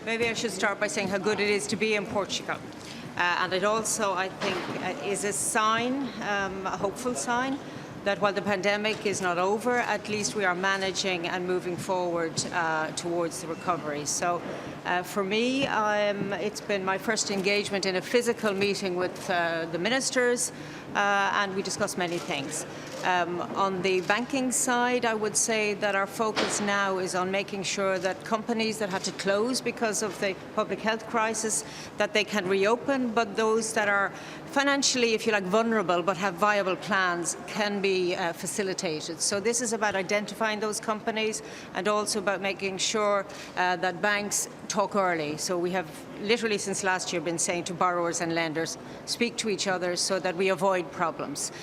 Maybe I should start by saying how good it is to be in Portugal. And it also, I think, is a sign, a hopeful sign, that while the pandemic is not over, at least we are managing and moving forward towards the recovery. So for me, it's been my first engagement in a physical meeting with the ministers, and we discussed many things. On the banking side, I would say that our focus now is on making sure that companies that had to close because of the public health crisis, that they can reopen, but those that are financially, if you like, vulnerable but have viable plans can be facilitated. So this is about identifying those companies and also about making sure that banks talk early. So we have literally since last year been saying to borrowers and lenders, speak to each other so that we avoid problems.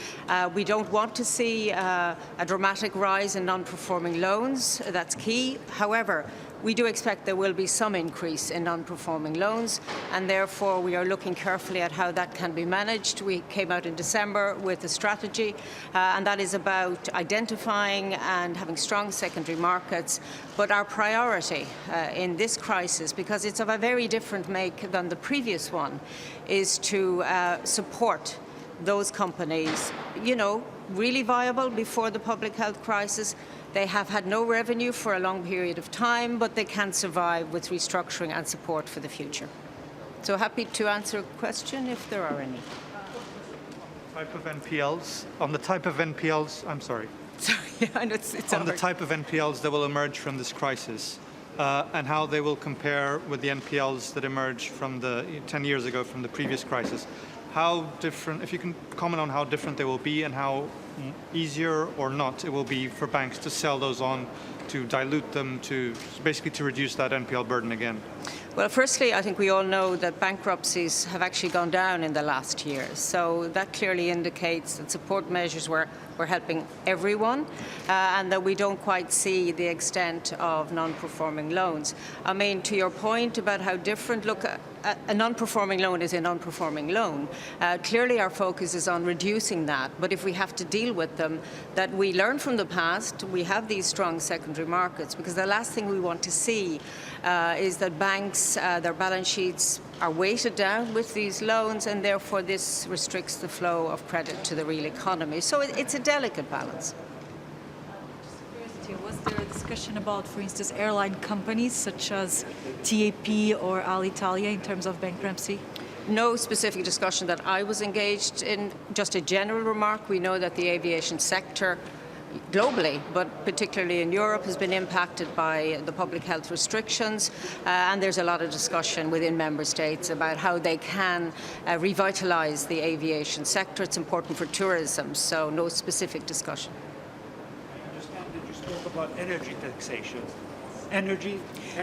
We don't want to see a dramatic rise in non-performing loans. That's key. However, we do expect there will be some increase in non-performing loans, and therefore we are looking carefully at how that can be managed. We came out in December with a strategy, and that is about identifying and having strong secondary markets. But our priority in this crisis, because it's of a very different make than the previous one, is to support those companies, really viable before the public health crisis. They have had no revenue for a long period of time, but they can survive with restructuring and support for the future. So happy to answer a question if there are any. Type of NPLs, on the type of NPLs, I'm sorry. Sorry, I know it's on the type of NPLs that will emerge from this crisis, and how they will compare with the NPLs that emerged from 10 years ago from the previous crisis. How different, if you can comment on how different they will be and how easier or not it will be for banks to sell those on, to dilute them, to basically to reduce that NPL burden again? Well, firstly, I think we all know that bankruptcies have actually gone down in the last year. So that clearly indicates that support measures were helping everyone, and that we don't quite see the extent of non-performing loans. I mean, to your point about how different, look, a non-performing loan is a non-performing loan. Clearly our focus is on reducing that, but if we have to deal with them, that we learn from the past, we have these strong secondary markets, because the last thing we want to see is that banks, their balance sheets are weighted down with these loans, and therefore this restricts the flow of credit to the real economy. So it's a delicate balance. Was there a discussion about, for instance, airline companies such as TAP or Alitalia in terms of bankruptcy? No specific discussion that I was engaged in, just a general remark. We know that the aviation sector globally, but particularly in Europe, has been impacted by the public health restrictions, and there's a lot of discussion within member states about how they can revitalise the aviation sector. It's important for tourism, so no specific discussion. I understand that you spoke about energy taxation.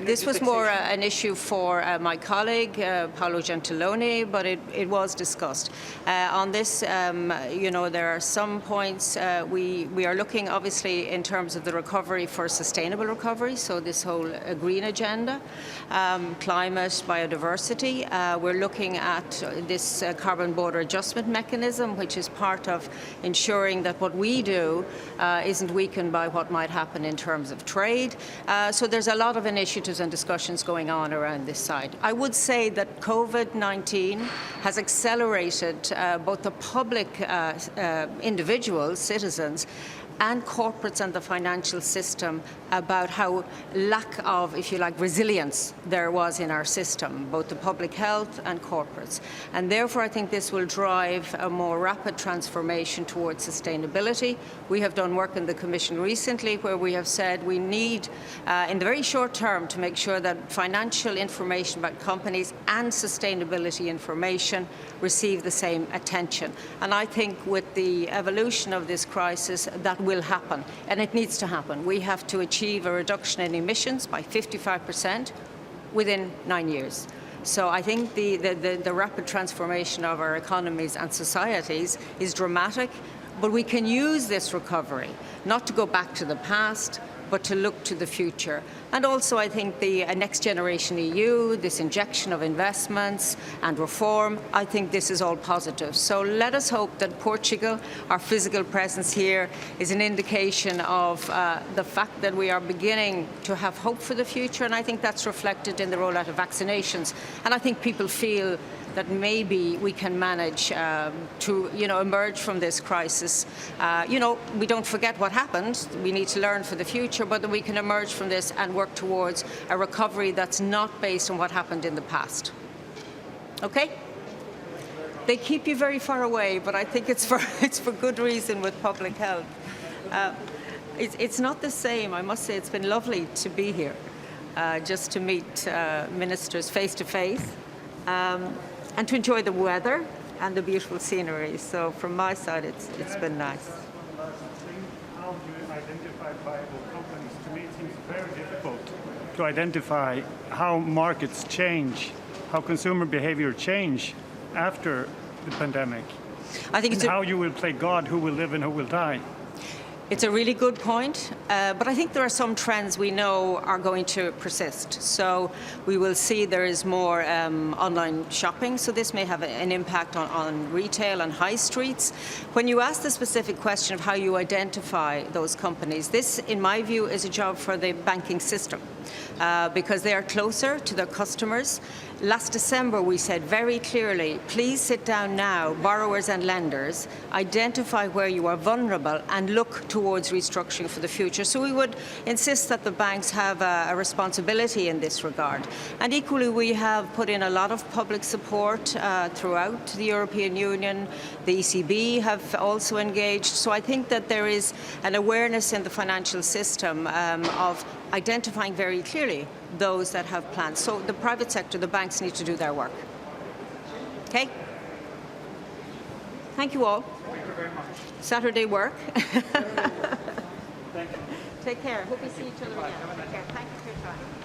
This was more an issue for my colleague, Paolo Gentiloni, but it was discussed. On this, there are some points we are looking, obviously, in terms of the recovery for sustainable recovery, so this whole green agenda, climate, biodiversity. We're looking at this carbon border adjustment mechanism, which is part of ensuring that what we do isn't weakened by what might happen in terms of trade. So there's a lot of initiatives and discussions going on around this side. I would say that COVID-19 has accelerated both the public individuals, citizens, and corporates and the financial system about how lack of, if you like, resilience there was in our system, both the public health and corporates. And therefore, I think this will drive a more rapid transformation towards sustainability. We have done work in the Commission recently where we have said we need, in the very short term, to make sure that financial information about companies and sustainability information receive the same attention. And I think with the evolution of this crisis, that will happen, and it needs to happen. We have to achieve a reduction in emissions by 55% within 9 years. So I think the rapid transformation of our economies and societies is dramatic, but we can use this recovery not to go back to the past, but to look to the future. And also, I think the Next Generation EU, this injection of investments and reform, I think this is all positive. So let us hope that Portugal, our physical presence here, is an indication of the fact that we are beginning to have hope for the future, and I think that's reflected in the rollout of vaccinations. And I think people feel that maybe we can manage to, emerge from this crisis. We don't forget what happened. We need to learn for the future, but that we can emerge from this and work towards a recovery that's not based on what happened in the past. Okay? They keep you very far away, but I think it's for good reason with public health. It's not the same. I must say it's been lovely to be here, just to meet ministers face to face. And to enjoy the weather and the beautiful scenery. So from my side, it's been nice. How do you identify viable companies? To me, it seems very difficult to identify how markets change, how consumer behavior change after the pandemic. I think it's how you will play God, who will live and who will die. It's a really good point, but I think there are some trends we know are going to persist. So we will see there is more online shopping, so this may have an impact on retail and high streets. When you ask the specific question of how you identify those companies, this, in my view, is a job for the banking system because they are closer to their customers. Last December, we said very clearly, please sit down now, borrowers and lenders, identify where you are vulnerable and look towards restructuring for the future. So we would insist that the banks have a responsibility in this regard. And equally, we have put in a lot of public support throughout the European Union. The ECB have also engaged. So I think that there is an awareness in the financial system of identifying very clearly those that have plans. So the private sector, the banks need to do their work. Okay? Thank you all. Thank you very much. Saturday work. Thank you. Take care. Hope we see each other again. Take care. Thank you for your time.